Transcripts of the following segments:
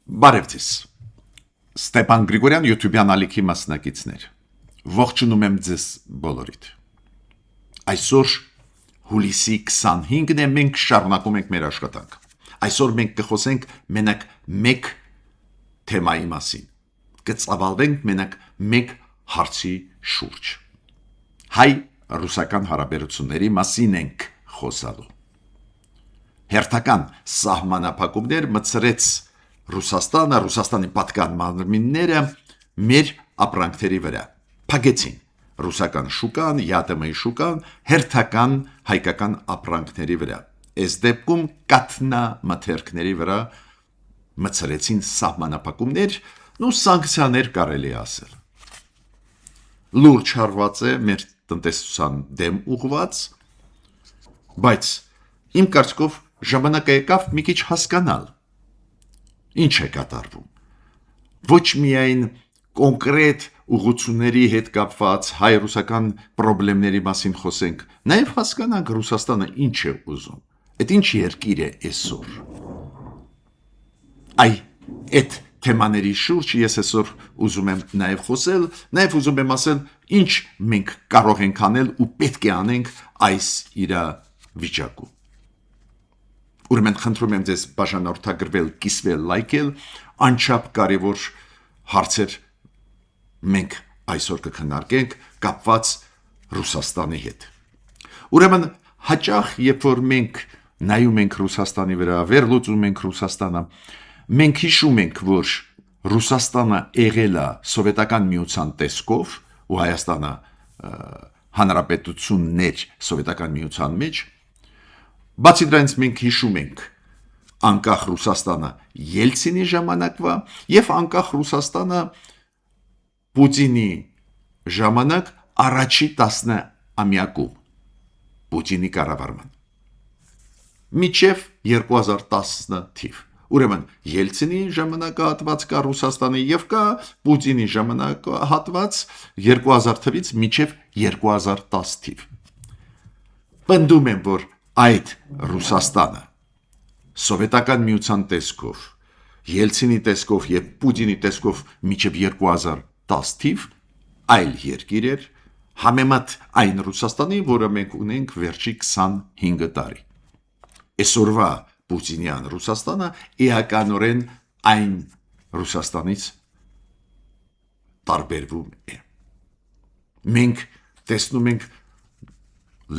Բարև ձեզ։ Ստեփան Գրիգորյան YouTube-յան ալիքի մասնակիցներ։ Ողջունում եմ ձեզ բոլորիդ։ Այսօր հուլիսի 25-ն է, մենք շարունակում ենք մեր աշխատանքը։ Այսօր մենք կխոսենք մենակ մեկ թեմայի մասին։ Կծավալվենք մենակ մեկ հարցի շուրջ։ Հայ-ռուսական հարաբերությունների մասին ենք խոսալու։ Հերթական սահմանափակումներ մտցրեց Ռուսաստանը, Ռուսաստանի պատկան մարմինները մեր ապրանքների վրա։ Փակեցին ռուսական շուկան, ԵԱՏՄ-ի շուկան, հերթական հայկական ապրանքների վրա։ Այս դեպքում կաթնամթերքների վրա մտցրեցին սահմանափակումներ ու սանկցիաներ կարելի ասել։ Լուրջ հարված է մեր տնտեսության դեմ ուղված, բայց իմ կարծիքով ժամանակը եկավ մի քիչ հասկանալ ինչ է կատարվում։ Ոչ միայն կոնկրետ ուղղությունների հետ կապված հայ-ռուսական խնդիրների մասին խոսենք, նաև հասկանանք Ռուսաստանը ինչ է ուզում։ Այդ ինչ երկիր է այսօր։ Այդ թեմաների շուրջ ես այսօր ուզում եմ նաև խոսել, նաև ուզում եմ ասել, ինչ մենք կարող ենք անել ու պետք է անենք այս իրավիճակում։ Ուրեմն խնդրում եմ ձեզ բաժանորդագրվել, կիսվել, լայքել, անչափ կարևոր հարցեր մենք այսօր կքննարկենք կապված Ռուսաստանի հետ։ Ուրեմն հաճախ երբ որ մենք նայում ենք Ռուսաստանի վրա, վերլուծում ենք Ռուսաստանը, մենք հիշում ենք, որ Ռուսաստանը եղել է սովետական միության տեսքով ու Հայաստանը հանրապետություններ սովետական միության մեջ։ Բացի դրանից մենք հիշում ենք անկախ Ռուսաստանը Ելցինի ժամանակվա եւ անկախ Ռուսաստանը Պուտինի ժամանակ առաջի 10-ամյակում Պուտինի կառավարման մինչև 2010 թիվ։ Ուրեմն Ելցինի ժամանակահատված կա Ռուսաստանի եւ կա Պուտինի ժամանակահատված 2000 թվից մինչև 2010 թիվ։ Պնդում եմ, որ այդ Ռուսաստանը սովետական միության տեսքով, Ելցինի տեսքով եւ Պուտինի տեսքով մինչև 2010 թիվ այլ երկիր էր, համեմատ այն Ռուսաստանի, որը մենք ունենք վերջի 25 տարի։ Այսօրվա Պուտինյան Ռուսաստանը էականորեն այն Ռուսաստանից տարբերվում է։ Մենք տեսնում ենք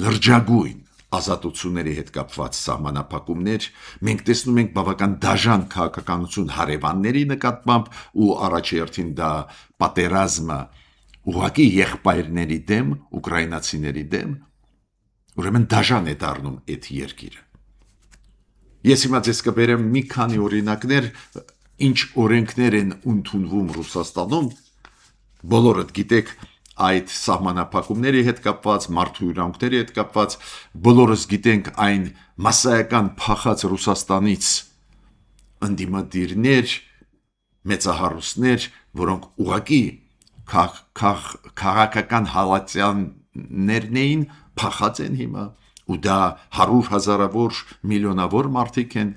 լրջագույն ազատությունների հետ կապված սահմանափակումներ, մենք տեսնում ենք բավական դաժան քաղաքականություն հարևանների նկատմամբ ու առաջերտին դա պատերազմը ուղղակի եղբայրների դեմ, ուկրաինացիների դեմ, ուրեմն դաժան է դառնում այդ երկիրը։ Ես հիմա ձեզ կբերեմ մի քանի օրինակներ, ինչ օրենքներ են ընդունվում Ռուսաստանում, բոլորդ գիտեք այդ սահմանափակումների հետ կապված, մարդու իրավունքների հետ կապված, բոլորս գիտենք այն մասսայական փախած Ռուսաստանից ընդդիմադիրներ, մեծահարուստներ, որոնք ուղղակի քաղաքական հալածյաններն էին, փախած են հիմա, ու դա 100,000-ավոր, միլիոնավոր մարդիկ են։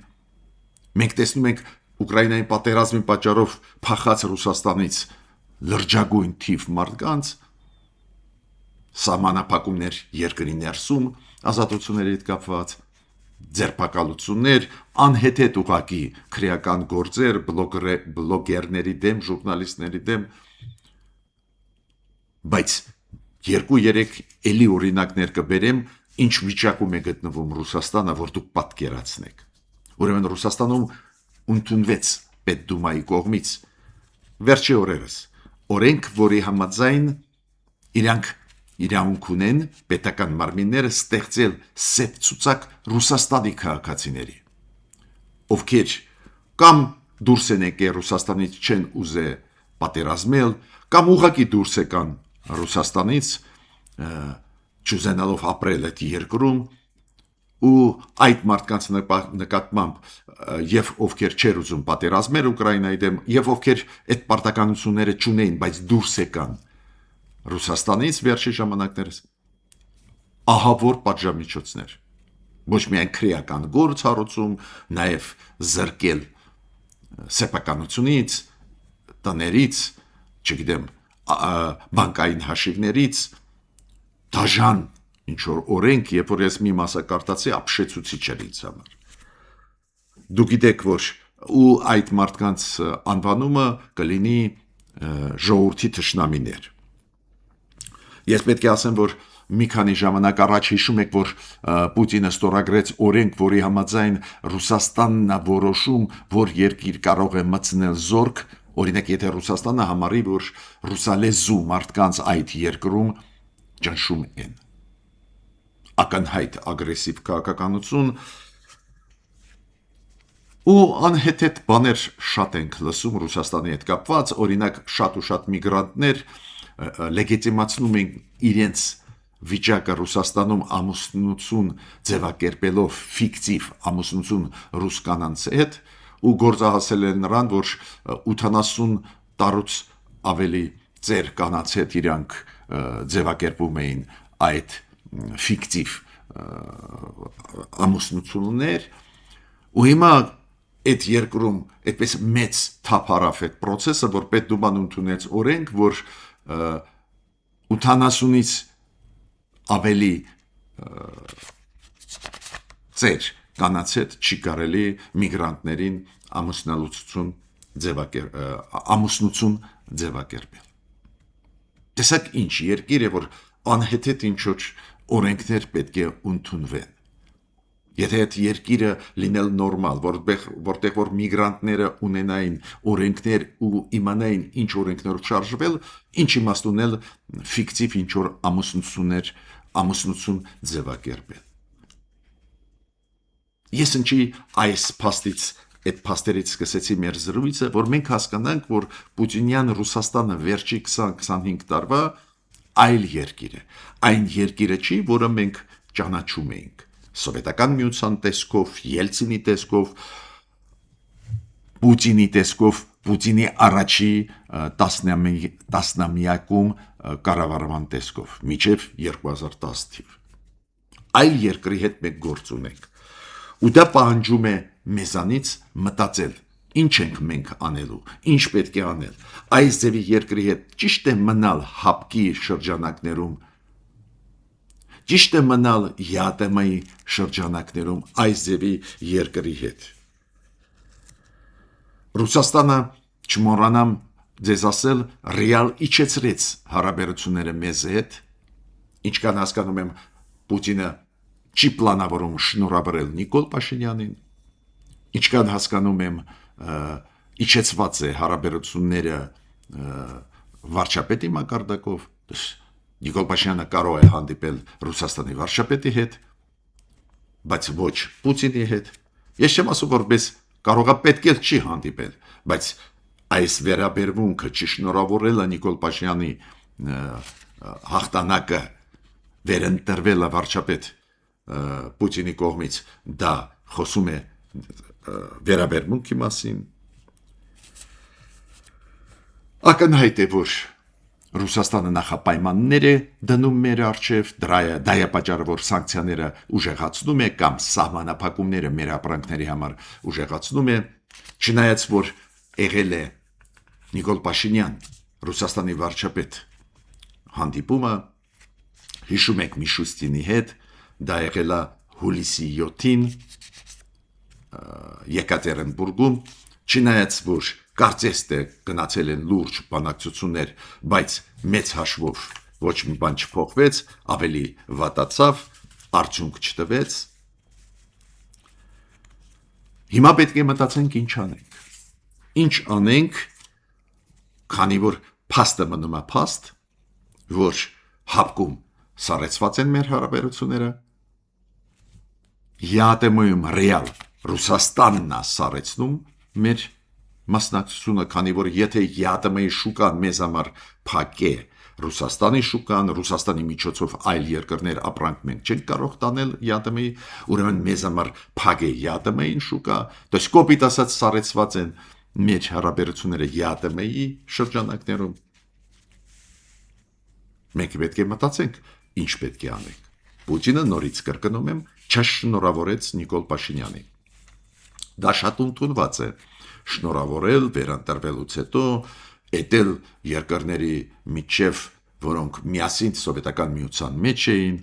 Մենք տեսնում ենք Ուկրաինայի պատերազմի պատճառով փախած Ռուսաստանից լրջագույն թիվ մարդկանց, սահմանափակումներ երկրի ներսում, ազատությունների հետ կապված, ձերբակալություններ, անհեթեթ ուղղակի քրեական գործեր, բլոգերների դեմ, ժուրնալիստների դեմ, բայց 2-3 էլի օրինակներ կբերեմ, ինչ վիճակում է գտնվում Ռուսաստանը, որ դուք պատկերացնեք։ Ուրեմն Ռուսաստանում ընդունվեց Պետդումայի կողմից վերջի օրերս օրենք, որի համաձայն իրանք իրավունք ունեն պետական մարմինները ստեղծել սև ցուցակ Ռուսաստանի քաղաքացիների, ովքեր կամ դուրս են եկել Ռուսաստանից, չեն ուզե պատերազմել, կամ ուղղակի դուրս եկան Ռուսաստանից, չուզենալով ապրել այդ երկրում, ու այդ մարդկանց նկատմամբ եւ ովքեր չեր ուզում պատերազմել Ուկրաինայի դեմ, եւ ովքեր այդ պարտականությունները չունեին, բայց դուրս եկան Ռուսաստանից վերջի ժամանակներս, ահավոր պատժամիջոցներ, ոչ միայն քրեական գործ հարուցում, նաև զրկել սեփականությունից, տներից, չգիտեմ, բանկային հաշիվներից, դաժան ինչ որ օրենք, երբ որ ես մի մասը կարտացի, ապշեցուցիչ էր ինձ համար։ Դուք գիտեք, որ ու այդ մարդկանց անվանումը կլինի ժողովրդի թշնամիներ։ Ես պետք է ասեմ, որ մի քանի ժամանակ առաջ հիշում եք, որ Պուտինը ստորագրեց օրենք, որի համաձայն Ռուսաստանն է որոշում, որ երկիր կարող է մտցնել զորք, օրինակ եթե Ռուսաստանը համարի, որ ռուսալեզու մարդկանց այդ երկրում ճնշում են։ Ակնհայտ ագրեսիվ քաղաքականություն ու անհեթեթ բաներ շատ ենք լսում Ռուսաստանի հետ կապված, օրինակ շատ ու շատ միգրանտներ լեգիտիմացնում են իրենց վիճակը Ռուսաստանում ամուսնություն ձևակերպելով ֆիկտիվ ամուսնություն ռուս կանանց հետ ու գործահասել են նրան, որ 80 տարուց ավելի ծեր կանանց հետ իրանք ձևակերպում էին այդ ֆիկտիվ ամուսնություններ ու հիմա այդ երկրում այդպես մեծ թափարավ այդ process-ը, որ պետդուման ընդունեց օրենք, որ 80-ից ավելի ծեր կանանց հետ չի կարելի միգրանտներին ամուսնություն ձևակերպել։ Տեսակ ինչ երկիր է, որ անհեթեթ ինչ-որ օրենքներ պետք է ընդունվեն։ Եթե այդ երկիրը լինել նորմալ, որտեղ որ միգրանտները ունենային օրենքներ ու իմանային ինչ օրենքներով շարժվել, ինչ իմաստ ունել ֆիկտիվ ինչ-որ ամուսնություն ձևակերպել։ Ես ինչի այս այդ փաստերից սկսեցի մեր զրույցը, որ մենք հասկանանք, որ Պուտինյան Ռուսաստանը վերջի 20-25 տարվա այլ երկիր է։ Այն երկիրը չի, որը մենք ճանաչում էինք։ Սովետական միության տեսքով, Ելցինի տեսքով, Պուտինի տեսքով, Պուտինի առաջի տասնամյակում կառավարման տեսքով, մինչև 2010 թիվ։ Այլ երկրի հետ մենք գործ ունենք։ Ու դա պահանջում է մեզանից մտածել, ինչ ենք մենք անելու, ինչ պետք է անել։ Այս ձևի երկրի հետ ճիշտ է մնալ հապկի շրջանակներում, ճիշտ է մնալ ԵԱՏՄ-ի շրջանակներում այս ձևի երկրի հետ։ Ռուսաստանը, չմոռանամ ձեզ ասել, ռեալ իջեցրեց հարաբերությունները մեզ հետ, ինչքան հասկանում եմ Պուտինը չի պլանավորում շնորհավորել Նիկոլ Փաշինյանին, ինչքան հասկանում եմ իջեցված է հարաբերությունները վարչապետի մակարդակով, Նիկոլ Փաշինյանը կարող է հանդիպել Ռուսաստանի վարչապետի հետ, բայց ոչ Պուտինի հետ։ Ես չեմ ասում, որպես կարող է պետք է չի հանդիպել, բայց այս վերաբերմունքը չշնորհավորելը Նիկոլ Փաշինյանի հաղթանակը վերընտրվելը վարչապետ Պուտինի կողմից դա խոսում է վերաբերմունքի մասին։ Ակնհայտ է, որ Ռուսաստանը նախապայմաններ է դնում մեր առջև, դա է պատճառը, որ սանկցիաները ուժեղացնում է կամ սահմանափակումները մեր ապրանքների համար ուժեղացնում է, չնայած որ եղել է Նիկոլ Փաշինյան, Ռուսաստանի վարչապետ հանդիպումը, հիշում եք Միշուստինի հետ, դա եղել է հուլիսի 7-ին Եկատերինբուրգում, չնայած որ կարծես թե գնացել են լուրջ բանակցություններ, բայց մեծ հաշվով ոչ մի բան չփոխվեց, ավելի վատացավ, արդյունք չտվեց։ Հիմա պետք է մտածենք ինչ անենք։ Ինչ անենք, քանի որ փաստը մնում է փաստ, որ հապկում սառեցված են մեր հարաբերությունները, ԵԱՏՄ-ում ռեալ Ռուսաստանն է սառեցնում մեր մասնակցությունը, քանի որ եթե ԵԱՏՄ-ի շուկան մեզ համար փակ է, Ռուսաստանի շուկան, Ռուսաստանի միջոցով այլ երկրներ ապրանք մենք չենք կարող տանել ԵԱՏՄ-ի, ուրեմն մեզ համար փակ է ԵԱՏՄ-ին շուկա, դες կոպիտ ասած սառեցված են մեր հարաբերությունները ԵԱՏՄ-ի շրջանակներում։ Մենք պետք է մտածենք, ինչ պետք է անենք։ Պուտինը նորից կրկնում եմ, չշնորհավորեց Նիկոլ Փաշինյանին։ Դա շատ ընդունված է։ շնորհավորել, վերընտրվելուց հետո էտել երկրների միջև, որոնք միասին սովետական միության մեջ էին։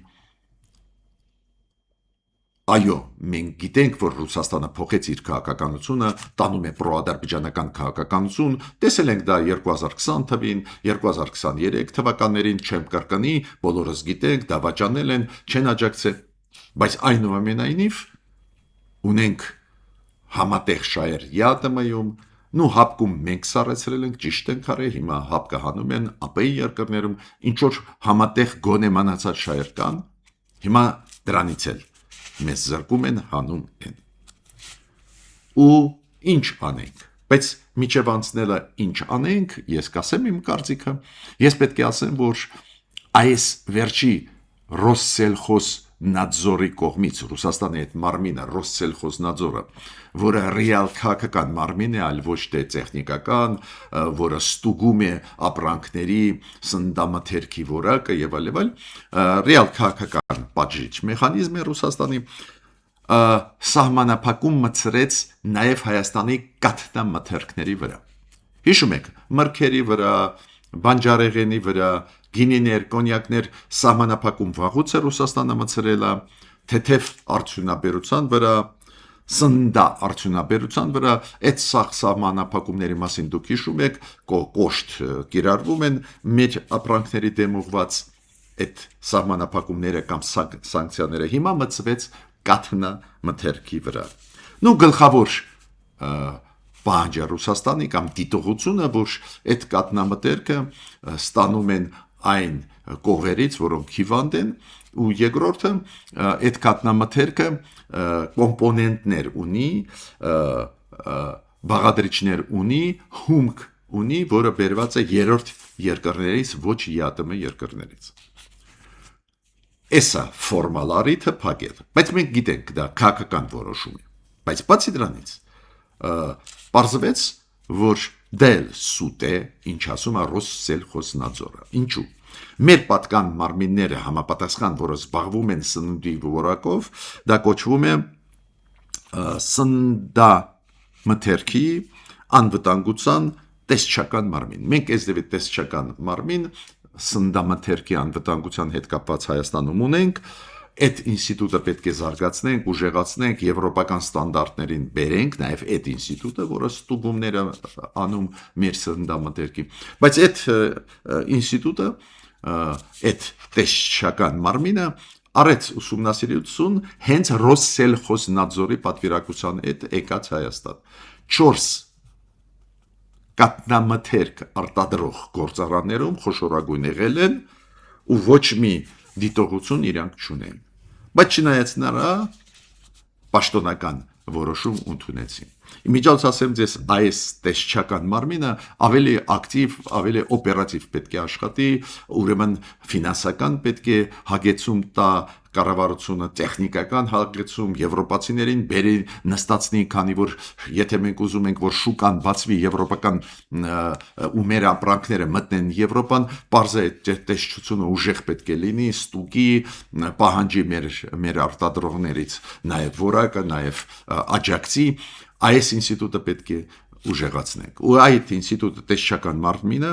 Այո, մենք գիտենք, որ Ռուսաստանը փոխեց իր քաղաքականությունը, տանում է պրոադրբեջանական քաղաքականություն, տեսել ենք դա 2020 թվին, 2023 թվականներին, չեմ կրկնի, բոլորս գիտենք, դավաճանել են, չեն աջակցել, բայց այնուամենայնիվ ունենք համատեղ շահեր ԵԱՏՄ-ում, նու հապկում մենք սառեցրել ենք, ճիշտ ենք արել, հիմա հապկը հանում են ԱՊ-ի երկրներում, ինչ որ համատեղ գոնե մնացած շահեր կան, հիմա դրանից էլ մեզ զրկում են, հանում են։ Ու ինչ անենք, բայց միջև անցնելը ինչ անենք, ես կասեմ իմ կարծիքը, ես պետք է ասեմ, որ այս վերջի Ռոսսելխոզնադզորի կողմից, Ռուսաստանի այդ մարմինը, Ռոսսելխոզնադզորը, որը ռեալ քաղաքական մարմին է, այլ ոչ թե տեխնիկական, որը ստուգում է ապրանքների սննդամթերքի որակը եւ այլ, ռեալ քաղաքական պատժիչ մեխանիզմ է Ռուսաստանի, սահմանափակում մտցրեց նաեւ Հայաստանի կաթնամթերքների վրա։ Հիշում եք, մրգերի վրա, բանջարեղենի վրա, գինիներ, կոնյակներ սահմանափակում վաղուց է Ռուսաստանը մտցրել, թեթև արդյունաբերության վրա, սննդա արդյունաբերության վրա, այդ սահմանափակումների մասին դուք հիշում եք, կոշտ կիրառվում են մեր ապրանքների դեմ ուղված այդ սահմանափակումները կամ սանկցիաները, հիմա մտցվեց կաթնամթերքի վրա։ Նու գլխավոր պահանջը Ռուսաստանի կամ դիտողությունը, որ այդ կաթնամթերքը ստանում են այն կողերից, որոնք հիվանդ են, ու երկրորդը այդ կաթնամթերքը կոմպոնենտներ ունի, բաղադրիչներ ունի, հումք ունի, որը բերված է երրորդ երկրներից, ոչ ԵԱՏՄ երկրներից։ Էսա ֆորմալ առիթը փակել, բայց մենք գիտենք դա քաղաքական որոշում է, բայց բացի դրանից պարզվեց, որ դել սուտ է, ինչ ասում է Ռոսսելխոզնադզորը։ Ինչու՞։ Մեր պատկան մարմինները համապատասխան, որը զբաղվում են սննդի որակով, դա կոչվում է սննդամթերքի անվտանգության տեսչական մարմին։ Մենք այսդեպի տեսչական մարմին սննդամթերքի անվտանգության հետ կապված Հայաստանում ունենք, այդ ինստիտուտը պետք է զարգացնենք, ուժեղացնենք, եվրոպական ստանդարտներին բերենք, նաև այդ ինստիտուտը, որը ստուգումները անում մեր սննդամթերքի, բայց այդ ինստիտուտը, այդ տեսչական մարմինը արեց ուսումնասիրություն հենց Ռոսսելխոզնադզորի պատվիրակության հետ եկած Հայաստան։ 4 կաթնամթերք արտադրող գործարաններում խոշորագույն եղել են ու ոչ մի դիտողություն իրանք չունեն։ Բայց չնայած նրա պաշտոնական որոշում ընդունեցին։ Իմիջիալ ասեմ ձեզ, այս տեսչական մարմինը ավելի ակտիվ, ավելի օպերատիվ պետք է աշխատի, ուրեմն ֆինանսական պետք է հագեցում տա կառավարությունը, տեխնիկական հագեցում, եվրոպացիներին բերի նստածնի, քանի որ եթե մենք ուզում ենք, որ շուկան բացվի, եվրոպական ու մեր ապրանքները մտնեն Եվրոպան, պարզ է տեսչությունը ուժեղ պետք է լինի, ստուգի, պահանջի մեր արտադրողներից նաև որակը, նաև աջակցի, այս ինստիտուտը պետք է ուժեղացնենք։ Ու այդ ինստիտուտը տեսչական մարմինը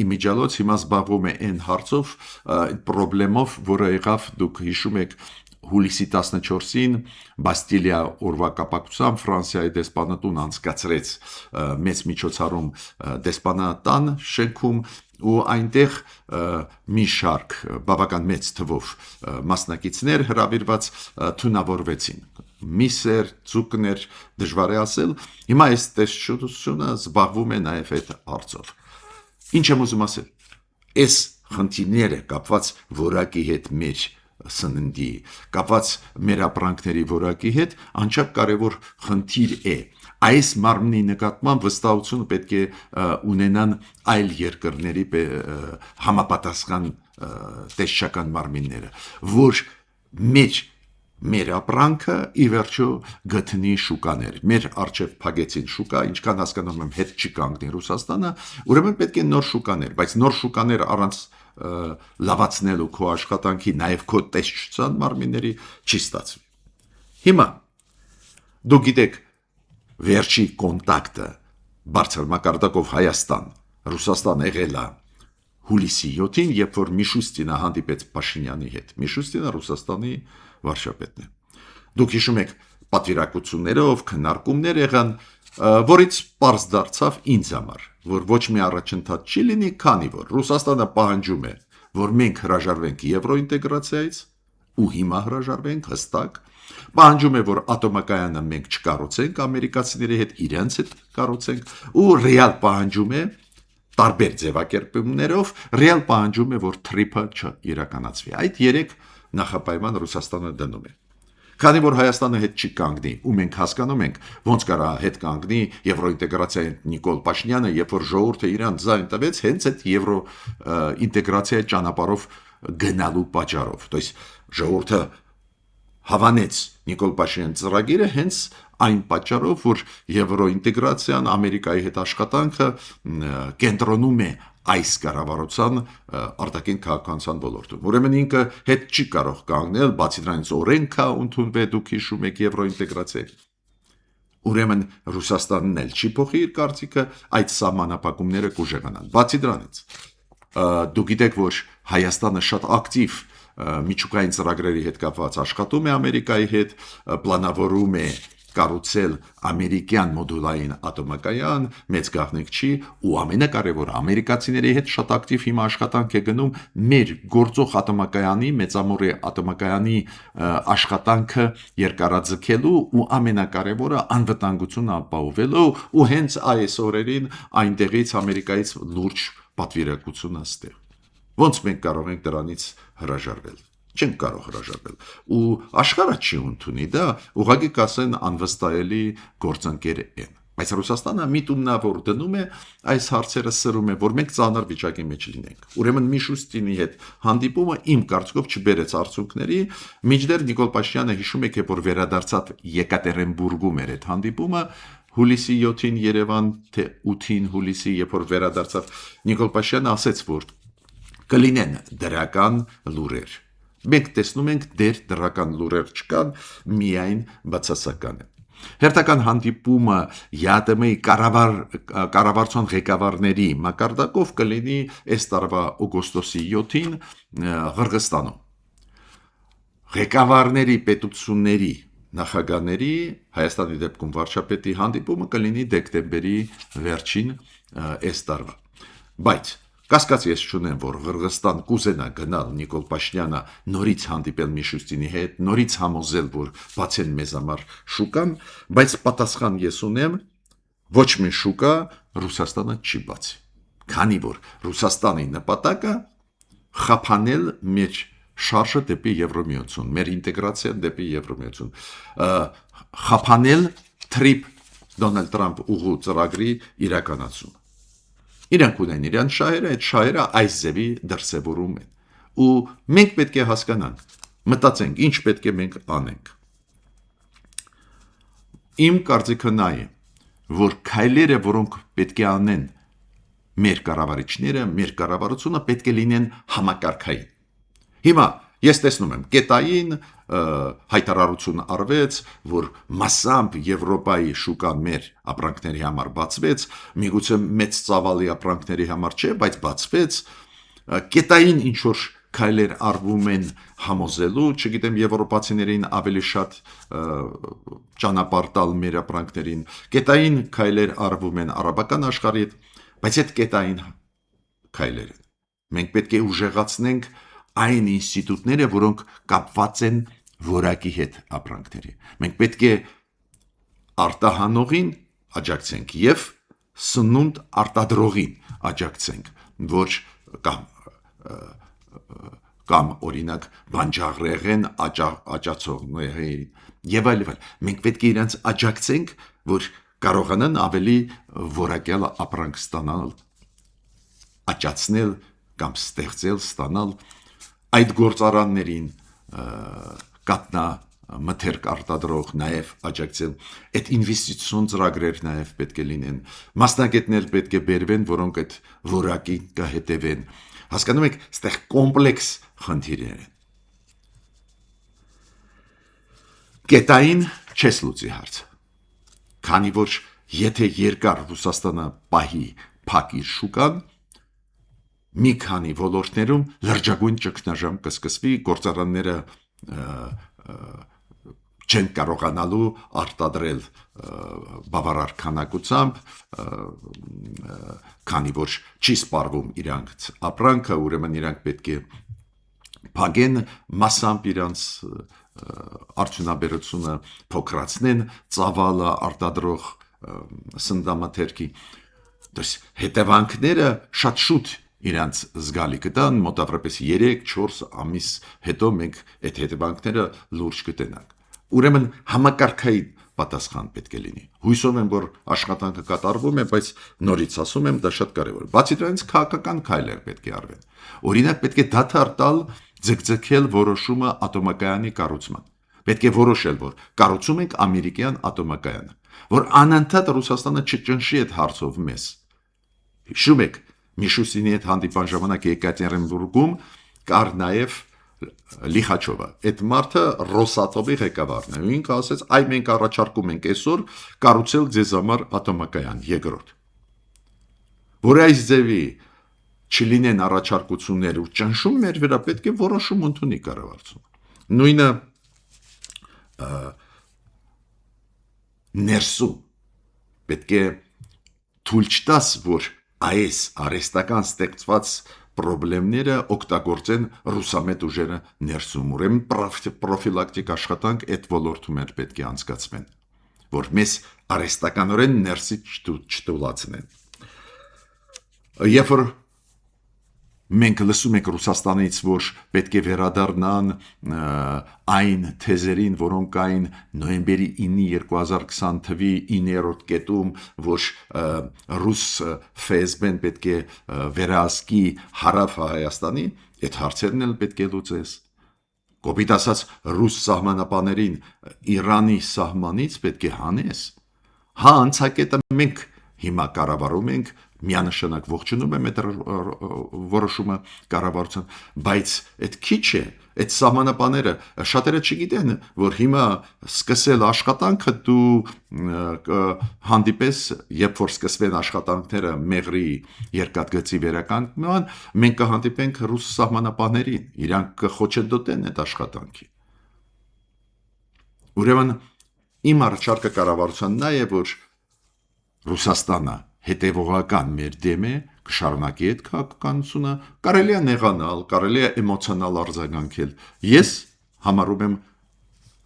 իմիջիալոց հիմա զբաղվում է այն հարցով, պրոբլեմով, որը եղավ, դուք հիշում եք, հուլիսի 14-ին Բաստիլիա օրվա կապակցությամբ Ֆրանսիայի դեսպանատուն անցկացրեց մեծ միջոցառում դեսպանատան շենքում ու այնտեղ մի շարք բավական մեծ թվով մասնակիցներ հրավիրված թունավորվեցին։ Միսեր, ծուկներ, դժվար է ասել, հիմա այս տեսչությունը զբաղվում է նաև այդ հարցով։ Ինչ եմ ուզում ասել։ Այս խնդիրները կապված որակի հետ մեր սննդի, կապված մեր ապրանքների որակի հետ անչափ կարևոր խնդիր է։ Այս մարմնի նկատմամբ վստահություն պետք է ունենան այլ երկրների համապատասխան տեսչական մարմինները, որ մեր ապրանքը ի վերջո գտնի շուկաներ։ Մեր առջև փակեցին շուկա, ինչքան հասկանում եմ, հետ չի կանգնի Ռուսաստանը, ուրեմն պետք է նոր շուկաներ, բայց նոր շուկաներ առանց լավացնելու քո աշխատանքի, նաև քո տեսչության մարմինների չի ստացվի։ Հիմա դուք գիտեք, վերջի կոնտակտը բարձր մակարդակով Հայաստան, Ռուսաստան եղել է հուլիսի 7-ին, երբ որ Միշուստինը հանդիպեց Փաշինյանի հետ։ Միշուստինը Ռուսաստանի վարչապետն է։ Դուք հիշում եք պատվիրակություններով, քննարկումներ եղան, որից պարզ դարձավ ինձ համար, որ ոչ մի առաջընթաց չի լինի, քանի որ Ռուսաստանը պահանջում է, որ մենք հրաժարվենք եվրոինտեգրացիայից, ու հիմա հրաժարվենք հստակ, պահանջում է, որ ատոմակայանը մենք չկառուցենք, ամերիկացիների հետ իրենց հետ կառուցենք, ու ռեալ պահանջում է տարբեր ձևակերպումներով ռեալ պահանջում է, որ թրիփը չիրականացվի։ Այդ երեք նախապայման Ռուսաստանը դնում է։ Քանի որ Հայաստանը հետ չի կանգնի, ու մենք հասկանում ենք, ոնց կարա հետ կանգնի եվրոինտեգրացիայի Նիկոլ Փաշինյանը, երբ որ ժողովուրդը իրան ձայն տվեց հենց այդ եվրոինտեգրացիայի ճանապարհով գնալու պատճառով։ То есть ժողովուրդը հավանեց Նիկոլ Փաշինյանի ծրագիրը հենց այն պատճառով, որ եվրոինտեգրացիան, Ամերիկայի հետ աշխատանքը կենտրոնում է այս կառավարության արտաքին քաղաքականության ոլորտում։ Ուրեմն ինքը հետ չի կարող կանգնել, բացի դրանից օրենքա ընդունվել, դուք հիշում եք եվրոինտեգրացիայի։ Ուրեմն Ռուսաստանն էլ չի փոխի իր կարծիքը, այդ սահմանափակումները կուժեղանան։ Բացի դրանից, դուք գիտեք, որ Հայաստանը շատ ակտիվ միջուկային ծրագրերի հետ կապված աշխատում է Ամերիկայի հետ, պլանավորում է կառուցել ամերիկյան մոդուլային ատոմակայան, մեծ գաղտնիք չի, ու ամենակարևորը ամերիկացիների հետ շատ ակտիվ հիմա աշխատանք է գնում մեր գործող ատոմակայանի, մեծամորի ատոմակայանի աշխատանքը երկարաձգելու ու ամենակարևորը անվտանգությունը ապահովելու, ու հենց այս օրերին այնտեղից Ամերիկայից լուրջ պատվիրակություն աստեղ։ Ոնց մենք կարող ենք դրանից հրաժարվել։ Չենք կարող հրաժարվել։ Ու աշխարհը չի ընդունի դա, ուղղակի կասեն անվստահելի գործընկեր են։ Բայց Ռուսաստանը միտումնավոր դնում է այս հարցերը սրում է, որ մենք ծանր վիճակի մեջ լինենք։ Ուրեմն Միշուստինի հետ հանդիպումը իմ կարծիքով չբերեց արդյունքների, մինչդեռ Նիկոլ Փաշինյանը հիշում եք, որ վերադարձավ Եկատերինբուրգում էր այդ հանդիպումը, հուլիսի 7-ին Երևան, թե 8-ին հուլիսի, երբ որ վերադարձավ, Նիկոլ Փաշինյանը ասաց, որ կլինեն դրական լուրեր։ Մենք տեսնում ենք դեր դրական լուրեր չկան, միայն բացասական է։ Հերթական հանդիպումը ԵԱՏՄ-ի կառավարության ղեկավարների մակարդակով կլինի այս տարվա օգոստոսի 7-ին Ղրղստանում։ Ղեկավարների պետությունների նախագահների Հայաստանի դեպքում վարչապետի հանդիպումը կլինի դեկտեմբերի վերջին այս տարվա։ Բայց կասկած ես չունեմ, որ Ղրղստան կուզենա գնալ Նիկոլ Փաշինյանը նորից հանդիպել Միշուստինի հետ, նորից համոզել, որ բացեն մեզ համար շուկան, բայց պատասխան ես ունեմ, ոչ մի շուկա Ռուսաստանը չի բացի։ Քանի որ Ռուսաստանի նպատակը խափանել մեր շարժը դեպի Եվրոմիություն, մեր ինտեգրացիան դեպի Եվրոմիություն, խափանել թրիփ Դոնալդ Տրամփ ուղու ծրագրի իրականացում։ Իրանք ունեն իրան շահերը, այդ շահերը այս ձևի դրսևորում են։ Ու մենք պետք է հասկանանք, մտածենք, ինչ պետք է մենք անենք։ Իմ կարծիքը նա է, որ քայլերը, որոնք պետք է անեն մեր կառավարիչները, մեր կառավարությունը պետք է լինեն համակարգային։ Հիմա ես տեսնում եմ, կետային հայտարարություն արվեց, որ մասամբ Եվրոպայի շուկան մեր ապրանքների համար բացվեց, միգուցե մեծ ծավալի ապրանքների համար չէ, բայց բացվեց, կետային ինչ-որ քայլեր արվում են համոզելու, չգիտեմ, եվրոպացիներին ավելի շատ ճանապարհ տալ մեր ապրանքներին, կետային քայլեր արվում են արաբական աշխարհի հետ, բայց այդ կետային քայլեր են։ Մենք պետք է ուժեղացնենք այն ինստիտուտները, որոնք կապված են որակի հետ ապրանքների։ Մենք պետք է արտահանողին աջակցենք եւ սնունդ արտադրողին աջակցենք, ոչ կամ օրինակ բանջարեղեն աճացողներին եւ այլն։ Մենք պետք է իրենց աջակցենք, որ կարողանան ավելի որակյալ ապրանք ստանալ, աճացնել կամ ստեղծել, ստանալ այդ գործարաններին կատնա մթերք արտադրող նաև աջակցել, այդ ինվեստիցիոն ծրագրեր նաև պետք է լինեն, մասնագետներ պետք է բերվեն, որոնք այդ որակին կհետևեն։ Հասկանում եք, այստեղ կոմպլեքս խնդիրներ են։ Կետային չես լուծի հարցը։ քանի որ եթե երկար Ռուսաստանը պահի փակ իր շուկան, մի քանի ոլորտներում լրջագույն ճգնաժամ կսկսվի, գործարանները չեն կարողանալու արտադրել բավարար քանակությամբ, քանի որ չի սպառվում իրանք ապրանքը, ուրեմն իրանք պետք է փակեն մասամբ իրանց արդյունաբերությունը փոքրացնեն, ծավալը արտադրող սննդամթերքի, հետևանքները շատ շուտ իրանց զգալի կտան, մոտավորապես 3-4 ամիս հետո մենք այդ հետևանքները լուրջ կտենանք։ Ուրեմն համակարգային պատասխան պետք է լինի։ Հույսով եմ, որ աշխատանքը կատարվում է, բայց նորից ասում եմ, դա շատ կարևոր է։ Բացի դրանից քաղաքական քայլեր պետք է արվեն։ Օրինակ պետք է դադար տալ ձգձգել որոշումը ատոմակայանի կառուցման։ Պետք է որոշել, որ կառուցում ենք ամերիկյան ատոմակայանը, որ անընդհատ Ռուսաստանը չճնշի այդ հարցով մեզ։ Հիշում եք, Միշուսինի հետ հանդիպան ժամանակ Եկատերինբուրգում կար նաև Լիխաչովը, այդ մարդը Ռոսատոմի ղեկավարն է, ու ինքը ասեց, այ մենք առաջարկում ենք այսօր կառուցել ձեզ համար ատոմակայան երկրորդ։ Որ այս ձևի չլինեն առաջարկություններ ու ճնշում մեր վրա, պետք է որոշում ընդունի կառավարությունը։ Նույնը ներսում պետք է թույլ չտաս, որ այս արհեստական ստեղծված պրոբլեմները օգտագործեն ռուսամետ ուժերը ներսում, ուրեմն պրոֆիլակտիկ աշխատանք այդ ոլորտում էր պետք է անցկացվեն, որ մեզ արհեստականորեն ներսից չտուլացնեն։ Երբ որ մենք լսում ենք Ռուսաստանից, որ պետք է վերադառնան այն թեզերին, որոնք կային նոյեմբերի 9-ի 2020 թվականի 9-րդ կետում, որ ռուս ՖՍԲ-ն պետք է վերահսկի հարավ Հայաստանի, այդ հարցերն էլ պետք է լուծես։ Կոպիտ ասած, ռուս սահմանապաներին Իրանի սահմանից պետք է հանես։ Հա, անցակետը մենք հիմա կառավարում ենք, միանշանակ ողջունում եմ այդ որոշումը կառավարության, բայց այդ քիչ է, այդ սահմանապաները շատերը չգիտեն, որ հիմա սկսել աշխատանքը դու հանդիպես, երբ որ սկսվեն աշխատանքները Մեղրի երկաթգծի վերականգնման, մենք կհանդիպենք ռուս սահմանապաներին, իրանք կխոչընդոտեն այդ աշխատանքի։ Ուրեմն իմ առաջարկը կառավարության նա է, որ Ռուսաստանը հետևողական մեր դեմ է, կշարունակի այդ քաղաքականությունը, կարելի է նեղանալ, կարելի է էմոցիոնալ արձագանքել։ Ես համարում եմ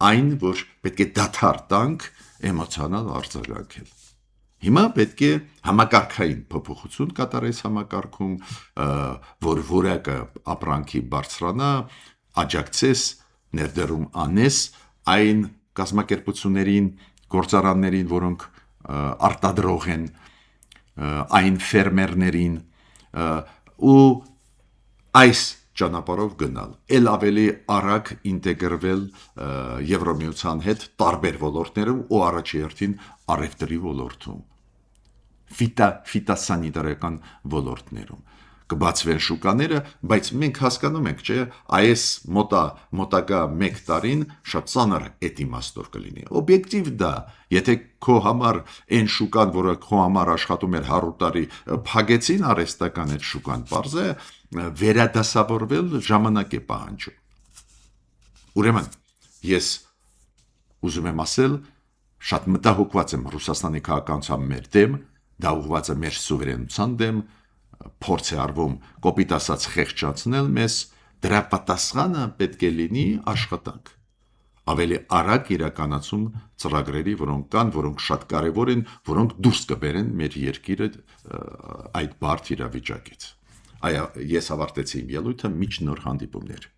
այն, որ պետք է դադար տանք էմոցիոնալ արձագանքել։ Հիմա պետք է համակարգային փոփոխություն կատարես համակարգում, որ որակը ապրանքի բարձրանա, աջակցես, ներդրում անես այն կազմակերպություններին, գործարաններին, որոնք արտադրող են, այն ֆերմերներին ու այս ճանապարհով գնալ, ել ավելի արագ ինտեգրվել Եվրամիության հետ տարբեր ոլորտներում ու առաջերտին առևտրի ոլորտում, ֆիտոսանիտարական ոլորտներում կբացվեն շուկաները, բայց մենք հասկանում ենք, չէ, այս մոտակա 1 տարին շատ ծանր այդ իմաստով կլինի։ Օբյեկտիվ դա, եթե քո համար այն շուկան, որը քո համար աշխատում էր 100 տարի, փակեցին արհեստական այդ շուկան, պարզ է վերադասավորվել ժամանակ է պահանջում։ Ուրեմն ես ուզում եմ ասել, շատ մտահոգված եմ Ռուսաստանի քաղաքականության մեր դեմ, դա ուղղված է մեր սուվերենության դեմ, փորձ է արվում կոպիտ ասած խեղճացնել մեզ, դրա պատասխանը պետք է լինի աշխատանք, ավելի արագ իրականացում ծրագրերի, որոնք կան, որոնք շատ կարևոր են, որոնք դուրս կբերեն մեր երկիրը այդ բարդ իրավիճակից։ Այո, ես ավարտեցի իմ ելույթը, մինչ նոր հանդիպումներ։